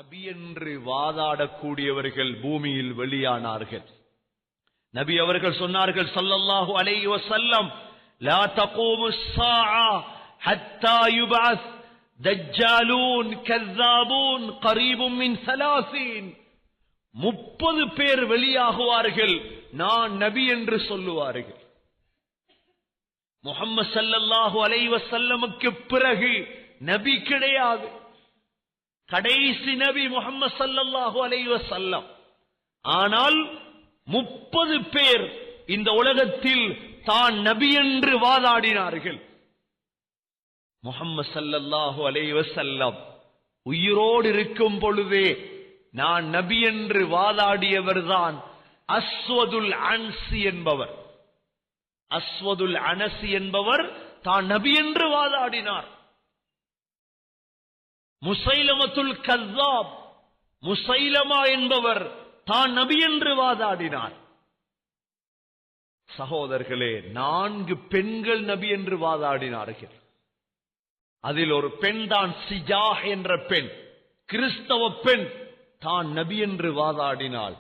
நபி என்று வாதாடக்கூடியவர்கள் பூமியில் வெளியானார்கள். நபி அவர்கள் சொன்னார்கள் ஸல்லல்லாஹு அலைஹி வஸல்லம், லா தகூமு ஸாஅ ஹத்தா யுபஅஸ் தஜ்ஜாலூன் கذாபூன் கரீபும் மின் 30 30 பேர் வெளியாகுவார்கள், நான் நபி என்று சொல்லுவார்கள். முஹம்மது ஸல்லல்லாஹு அலைஹி வஸல்லமுக்கு பிறகு நபி கிடையாது. கடைசி நபி முஹம்மது ஸல்லல்லாஹு அலைஹி வஸல்லம். ஆனால் 30 பேர் இந்த உலகத்தில் தான் நபி என்று வாதாடினார்கள். முஹம்மது ஸல்லல்லாஹு அலைஹி வஸல்லம் உயிரோடு இருக்கும் பொழுதே நான் நபி என்று வாதாடியவர்தான் அஸ்வதுல் அன்சி என்பவர். அஸ்வதுல் அனசி என்பவர் தான் நபி என்று வாதாடினார். முசைலமத்துல் கذாப், முசைலமா என்பவர் தான் நபி என்று வாதாடினார். சகோதரர்களே, 4 பெண்கள் நபி என்று வாதாடினார்கள். அதில் ஒரு பெண் தான் சிஜாஹ் என்ற பெண், கிறிஸ்தவ பெண், தான் நபி என்று வாதாடினாள்.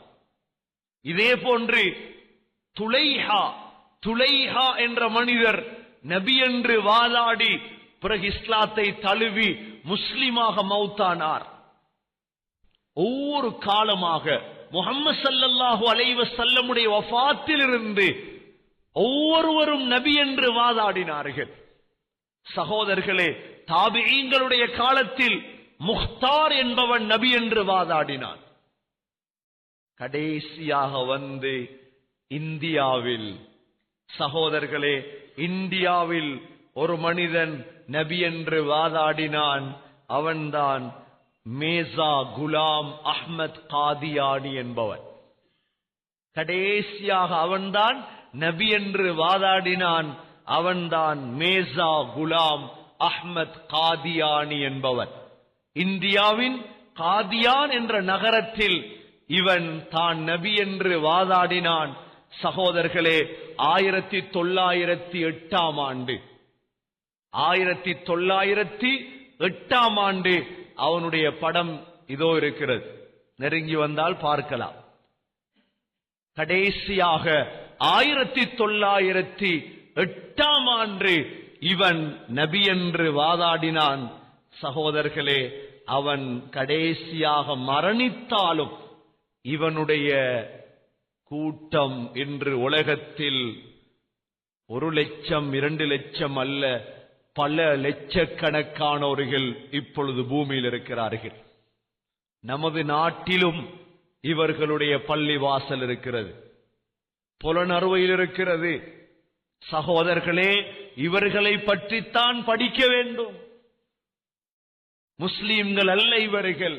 இதே போன்று துலைஹா என்ற மனிதர் நபி என்று வாதாடி பிறகு இஸ்லாத்தை தழுவி முஸ்லிமாக மௌத்தானார். ஒவ்வொரு காலமாக முஹம்மது ஸல்லல்லாஹு அலைஹி வஸல்லமுடைய வஃபாத்திலிருந்து ஒவ்வொருவரும் நபி என்று வாதாடினார்கள். சகோதரர்களே, தாபிஈன்களுடைய காலத்தில் முக்தார் என்பவன் நபி என்று வாதாடினான். கடைசியாக வந்து இந்தியாவில், சகோதரர்களே, இந்தியாவில் ஒரு மனிதன் நபி என்று வாதாடினான். அவன்தான் மேசா குலாம் அஹ்மத் காதியானி என்பவன். கடைசியாக அவன்தான் நபி என்று வாதாடினான். அவன்தான் மேசா குலாம் அஹ்மத் காதியானி என்பவன். இந்தியாவின் காதியான் என்ற நகரத்தில் இவன் தான் நபி என்று வாதாடினான். சகோதரர்களே, 1908 ஆண்டு, 1908 ஆண்டு அவனுடைய படம் இதோ இருக்கிறது. நெருங்கி வந்தால் பார்க்கலாம். கடைசியாக 1908 ஆண்டு இவன் நபி என்று வாதாடினான். சகோதரர்களே, அவன் கடைசியாக மரணித்தாலும் இவனுடைய கூட்டம் இன்று உலகத்தில் 1 லட்சம் 2 லட்சம் அல்ல, பல லட்சக்கணக்கானவர்கள் இப்பொழுது பூமியில் இருக்கிறார்கள். நமது நாட்டிலும் இவர்களுடைய பள்ளி வாசல் இருக்கிறது, புலனறுவையில் இருக்கிறது. சகோதரர்களே, இவர்களை பற்றித்தான் படிக்க வேண்டும். முஸ்லிம்கள் அல்ல இவர்கள்.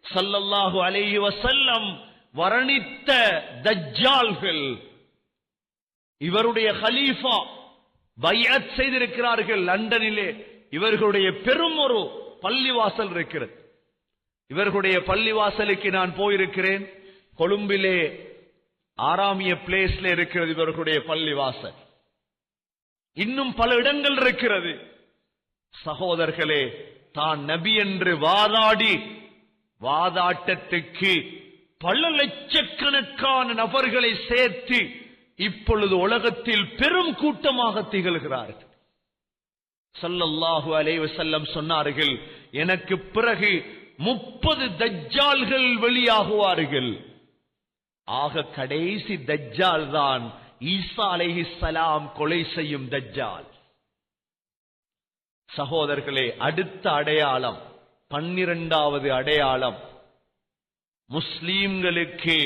ஸல்லல்லாஹு அலைஹி வஸல்லம் வர்ணித்த தஜ்ஜால்கள். இவருடைய கலீஃபா பைஅத் செய்திருக்கிறார்கள் லண்டனிலே. இவர்களுடைய பெரும் ஒரு பள்ளிவாசல் இருக்கிறது. இவர்களுடைய பள்ளிவாசலுக்கு நான் போயிருக்கிறேன். கொழும்பிலே ஆராமிய பிளேஸ்ல இருக்கிறது இவர்களுடைய பள்ளிவாசல். இன்னும் பல இடங்கள் இருக்கிறது. சகோதரர்களே, தான் நபி என்று வாதாடி வாதாட்டத்துக்கு பல லட்சக்கணக்கான நபர்களை சேர்த்து இப்பொழுது உலகத்தில் பெரும் கூட்டமாக திகழ்கிறார்கள். ஸல்லல்லாஹு அலைஹி வஸல்லம் சொன்னார்கள், எனக்கு பிறகு 30 தஜ்ஜால்கள் வெளியாகுவார்கள். ஆக கடைசி தஜ்ஜால் தான் ஈசா அலைஹிஸ்ஸலாம் கொலை செய்யும் தஜ்ஜால். சகோதரர்களே, அடுத்த அடையாளம், 12வது அடையாளம், முஸ்லிம்களுக்கு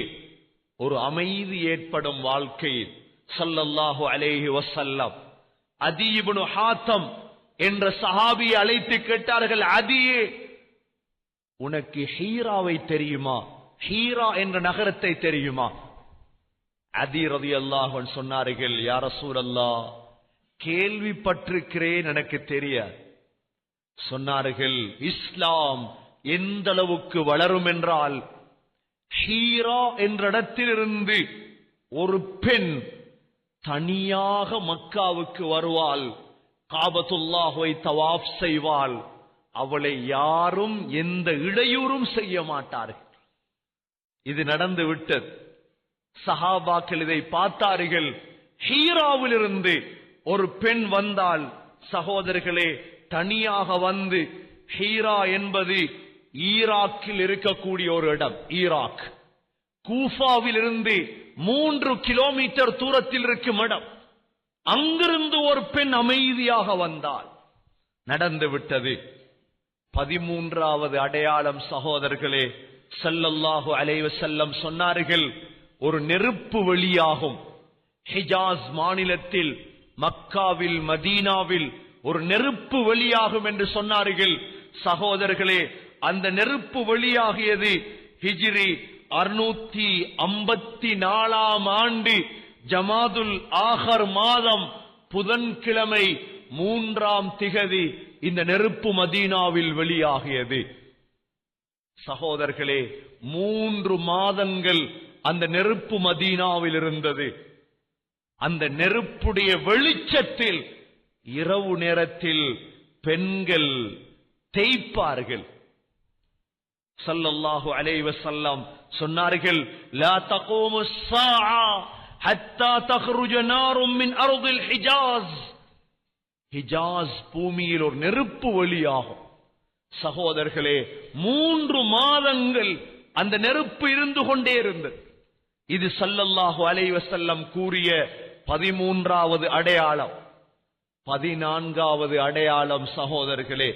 ஒரு அமைதி ஏற்படும் வாழ்க்கையில். ஸல்லல்லாஹு அலைஹி வஸல்லம் அதி இப்னு ஹாத்தம் என்ற சஹாபியை அழைத்து கேட்டார்கள், அதியே, உனக்கு ஹீராவை தெரியுமா? ஹீரா என்ற நகரத்தை தெரியுமா? அதி ரலியல்லாஹு அன்ஹு சொன்னார்கள், யா ரசூலல்லாஹ், கேள்விப்பட்டிருக்கிறேன், எனக்கு தெரியாது. சொன்னார்கள், இஸ்லாம் எந்த அளவுக்கு வளரும் என்றால், ஹீரா என்ற இடத்திலிருந்து ஒரு பெண் தனியாக மக்காவுக்கு வருவாள், காபத்துல்லாஹ்வை தவாஃப் செய்வாள். அவளை யாரும் எந்த இடையூறும் செய்ய மாட்டார்கள். இது நடந்து விட்டது. சஹாபாக்கள் இதை பார்த்தார்கள். ஹீராவிலிருந்து ஒரு பெண் வந்தால், சகோதரர்களே, தனியாக வந்து, ஹீரா என்பது ஈராக்கில் இருக்கக்கூடிய ஒரு இடம். ஈராக் கூஃபாவில் இருந்து 3 கிலோமீட்டர் தூரத்தில் இருக்கும் இடம். அங்கிருந்து ஒரு பெண் அமைதியாக வந்தால் நடந்து விட்டது. 13வது அடையாளம் சகோதரர்களே, ஸல்லல்லாஹு அலைஹி வஸல்லம் சொன்னார்கள், ஒரு நெருப்பு வெளியாகும். ஹிஜாஸ் மாநிலத்தில், மக்காவில், மதீனாவில் ஒரு நெருப்பு வெளியாகும் என்று சொன்னார்கள். சகோதரர்களே, அந்த நெருப்பு வெளியாகியது ஹிஜ்ரி 654 ஆண்டு ஜமாதுல் ஆஹர் மாதம் புதன்கிழமை 3ஆம் திகதி இந்த நெருப்பு மதீனாவில் வெளியாகியது. சகோதரர்களே, 3 மாதங்கள் அந்த நெருப்பு மதீனாவில் இருந்தது. அந்த நெருப்புடைய வெளிச்சத்தில் இரவு நேரத்தில் பெண்கள் தேய்ப்பார்கள். ஸல்லல்லாஹு அலைஹி வஸல்லம் சொன்னார்கள், லா தகூமு ஸாஆ ஹத்தா தக்ருஜ நாரும் மின் அர்தில் ஹிஜாஸ். ஹிஜாஸ் பூமியில் ஒரு நெருப்பு வெளியாகும். சகோதரர்களே, 3 மாதங்கள் அந்த நெருப்பு இருந்து கொண்டே இருந்தது. இது ஸல்லல்லாஹு அலைஹி வஸல்லம் கூறிய 13வது அடையாளம். 14வது அடையாளம் சகோதரர்களே,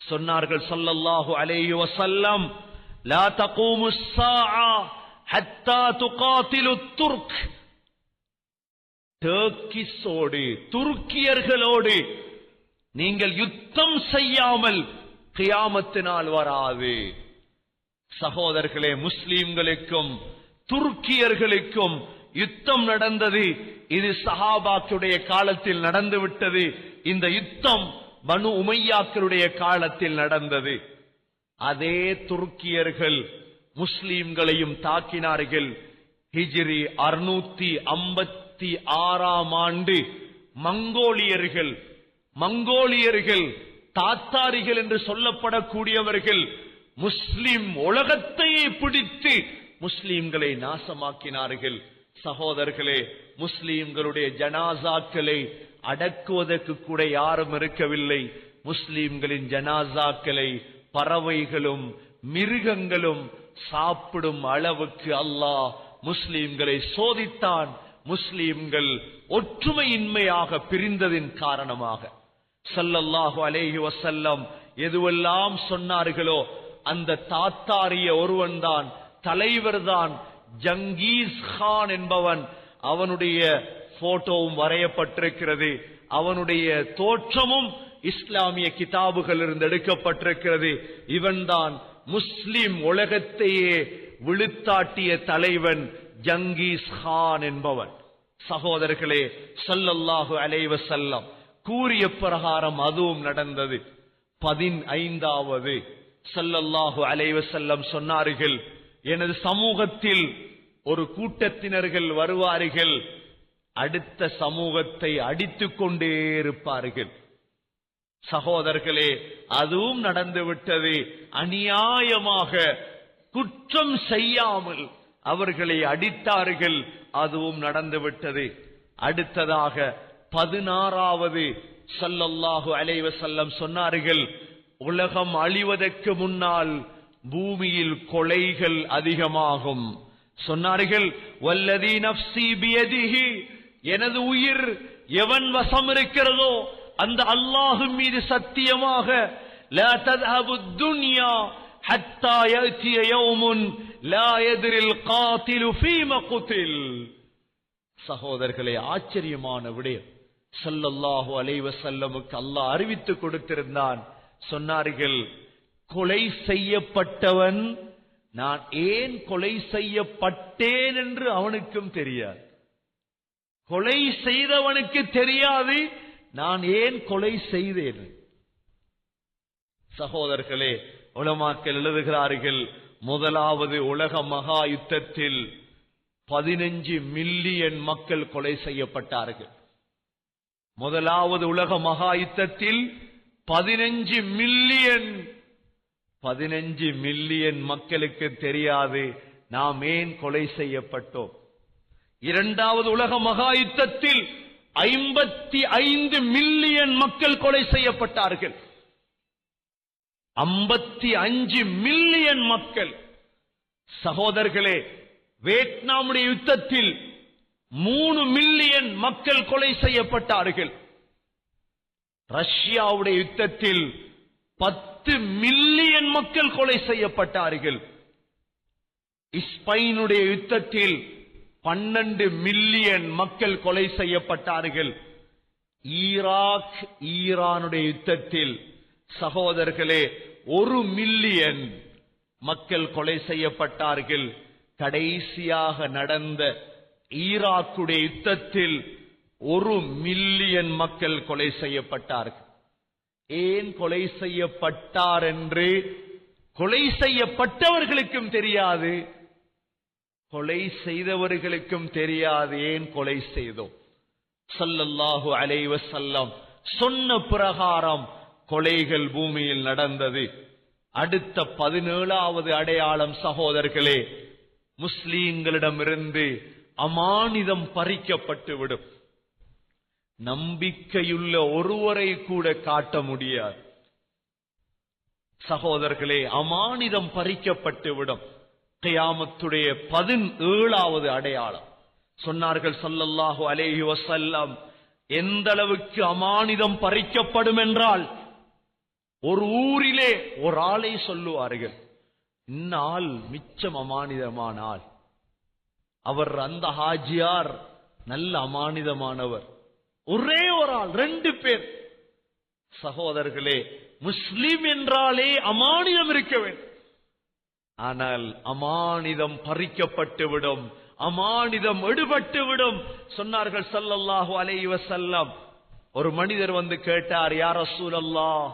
சொன்னார்கள் ஸல்லல்லாஹு அலைஹி வஸல்லம், லா தகூமு ஸாஆ ஹத்தா துகாத்திலு துர்க். டர்க்கிஸோடு, துருக்கியர்களோடு நீங்கள் யுத்தம் செய்யாமல் கியாமத் நாள் வராது. சகோதரர்களே, முஸ்லிம்களுக்கும் துருக்கியர்களுக்கும் யுத்தம் நடந்தது. இது சஹாபாக்களுடைய காலத்தில் நடந்து விட்டது. இந்த யுத்தம் பனு உமையாக்களுடைய காலத்தில் நடந்தது. அதே துருக்கியர்கள் முஸ்லிம்களையும் தாக்கினார்கள். ஹிஜ்ரி 656 ஆண்டு மங்கோலியர்கள் தாத்தாரிகள் என்று சொல்லப்படக்கூடியவர்கள் முஸ்லிம் உலகத்தையே பிடித்து முஸ்லிம்களை நாசமாக்கினார்கள். சகோதரர்களே, முஸ்லிம்களுடைய ஜனாசாக்களை அடக்குவதற்கு கூட யாரும் இருக்கவில்லை. முஸ்லிம்களின் ஜனாசாக்களை பறவைகளும் மிருகங்களும் சாப்பிடும் அளவுக்கு அல்லாஹ் முஸ்லிம்களை சோதித்தான். முஸ்லிம்கள் ஒற்றுமையின்மையாக பிரிந்ததின் காரணமாக ஸல்லல்லாஹு அலைஹி வஸல்லம் எதுவெல்லாம் சொன்னார்களோ அந்த தாத்தாரிய ஒருவன் தான், தலைவர் தான் ஜங்கீஸ் கான் என்பவன். அவனுடைய போட்டோவும் வரையப்பட்டிருக்கிறது. அவனுடைய தோற்றமும் இஸ்லாமிய கிதாபுகள் இருந்து எடுக்கப்பட்டிருக்கிறது. இவன்தான் முஸ்லிம் உலகத்தையே விழுத்தாட்டிய தலைவன் ஜங்கீஸ் கான் என்பவன். சகோதரர்களே, ஸல்லல்லாஹு அலைஹி வஸல்லம் கூறிய பிரகாரம் அதுவும் நடந்தது. 15வது ஸல்லல்லாஹு அலைஹி வஸல்லம் சொன்னார்கள், எனது சமூகத்தில் ஒரு கூட்டத்தினர்கள் வருவார்கள், அடுத்த சமூகத்தை அடித்துக் கொண்டே இருப்பார்கள். சகோதரர்களே, அதுவும் நடந்துவிட்டது. அநியாயமாக குற்றம் செய்யாமல் அவர்களை அடித்தார்கள். அதுவும் நடந்துவிட்டது. அடுத்ததாக 16வது ஸல்லல்லாஹு அலைஹி வஸல்லம் சொன்னார்கள், உலகம் அழிவதற்கு முன்னால் பூமியில் கொலைகள் அதிகமாகும். சொன்னார்கள், வல்லதி நஃப்ஸி பியதிஹி, எனது உயிர் எவன் வசம் இருக்கிறதோ அந்த அல்லாஹ்வின் மீது சத்தியமாக, லா தذهبு துன்யா ஹத்தா யأتي யௌம் லா யத்ரில் காதிலு ஃபீமா குதில். சகோதரர்களே, ஆச்சரியமான விடயம். ஸல்லல்லாஹு அலைஹி வஸல்லமுக்கு அல்லாஹ் அறிவித்து கொடுத்திருந்தான். சொன்னார்கள், கொலை செய்யப்பட்டவன் நான் ஏன் கொலை செய்யப்பட்டேன் என்று அவனுக்கும் தெரியாது. கொலை செய்தவனுக்கு தெரியாது நான் ஏன் கொலை செய்தேன். சகோதரர்களே, உலமாக்கள் எழுதுகிறார்கள், முதலாவது உலக மகா யுத்தத்தில் 15 மில்லியன் மக்கள் கொலை செய்யப்பட்டார்கள். முதலாவது உலக மகா யுத்தத்தில் 15 மில்லியன் மக்களுக்கு தெரியாது நாம் ஏன் கொலை செய்யப்பட்டோம். இரண்டாவது உலக மகா யுத்தத்தில் 55 மில்லியன் மக்கள் கொலை செய்யப்பட்டார்கள். 55 மில்லியன் மக்கள். சகோதரர்களே, வியட்நாமுடைய யுத்தத்தில் 3 மில்லியன் மக்கள் கொலை செய்யப்பட்டார்கள். ரஷ்யாவுடைய யுத்தத்தில் 10 மில்லியன் மக்கள் கொலை செய்யப்பட்டார்கள். ஸ்பெயினுடைய யுத்தத்தில் 12 மில்லியன் மக்கள் கொலை செய்யப்பட்டார்கள். ஈரானுடைய யுத்தத்தில் சகோதரர்களே 1 மில்லியன் மக்கள் கொலை செய்யப்பட்டார்கள். கடைசியாக நடந்த ஈராக்குடைய யுத்தத்தில் 1 மில்லியன் மக்கள் கொலை செய்யப்பட்டார்கள். ஏன் கொலை செய்யப்பட்டார் என்று கொலை செய்யப்பட்டவர்களுக்கும் தெரியாது, கொலை செய்தவர்களுக்கும் தெரியாது. ஏன் கொலை செய்தோம்? ஸல்லல்லாஹு அலைஹி வஸல்லம் சொன்ன பிரகாரம் கொலைகள் பூமியில் நடந்தது. அடுத்த 17வது அடையாளம் சகோதரர்களே, முஸ்லீம்களிடமிருந்து அமானிதம் பறிக்கப்பட்டுவிடும். நம்பிக்கையுள்ள ஒருவரை கூட காட்ட முடியாது. சகோதரர்களே, அமானிதம் பறிக்கப்பட்டுவிடும். கியாமத்துடைய 17வது அடையாளம் சொன்னார்கள் ஸல்லல்லாஹு அலைஹி வஸல்லம், எந்த அளவுக்கு அமானிதம் பறிக்கப்படும் என்றால், ஒரு ஊரிலே ஒரு ஆளை சொல்லுவார்கள், இந்நாள் மிச்சம் அமானிதமான ஆள், அவர் அந்த ஹாஜியார் நல்ல அமானிதமானவர். ஒரே ஒரு ஆள், 2 பேர். சகோதரர்களே, முஸ்லிம் என்றாலே அமானிதம் இருக்க வேண்டும். ஆனால் அமானிதம் பறிக்கப்பட்டுவிடும், அமானிதம் எடுபட்டுவிடும். சொன்னார்கள் ஸல்லல்லாஹு அலைஹி வஸல்லம், ஒரு மனிதர் வந்து கேட்டார், யா ரசூலல்லாஹ்,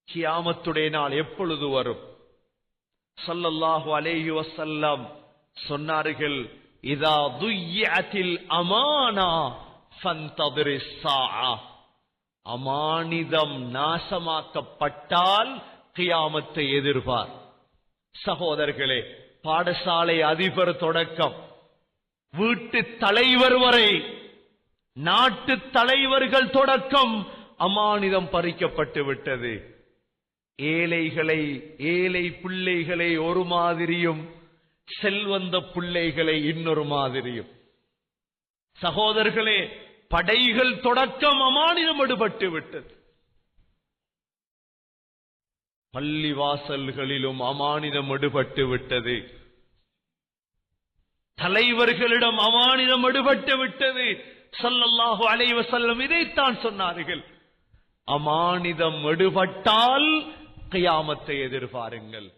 கியாமத்துடைய நாள் எப்பொழுது வரும்? ஸல்லல்லாஹு அலைஹி வஸல்லம் சொன்னார்கள், இதா துய்யத்தில் அமானா ஃபந்ததிரிஸ் ஸாஅ, அமானிதம் நாசமாக்கப்பட்டால் கியாமத்தை எதிர்பார். சகோதரர்களே, பாடசாலை அதிபர் தொடக்கம் வீட்டு தலைவர் வரை, நாட்டு தலைவர்கள் தொடக்கம் அமானிதம் பறிக்கப்பட்டு விட்டது. ஏழை பிள்ளைகளை ஒரு மாதிரியும், செல்வந்த பிள்ளைகளை இன்னொரு மாதிரியும். சகோதரர்களே, படைகள் தொடக்கம் அமானிதம் எடுபட்டு விட்டது. பள்ளிவாசல்களிலும் அமானிதம் எடுபட்டு விட்டது. தலைவர்களிடம் அமானிதம் எடுபட்டு விட்டது. ஸல்லல்லாஹு அலைஹி வஸல்லம் இதைத்தான் சொன்னார்கள், அமானிதம் எடுபட்டால் கியாமத்தை எதிர்பாருங்கள்.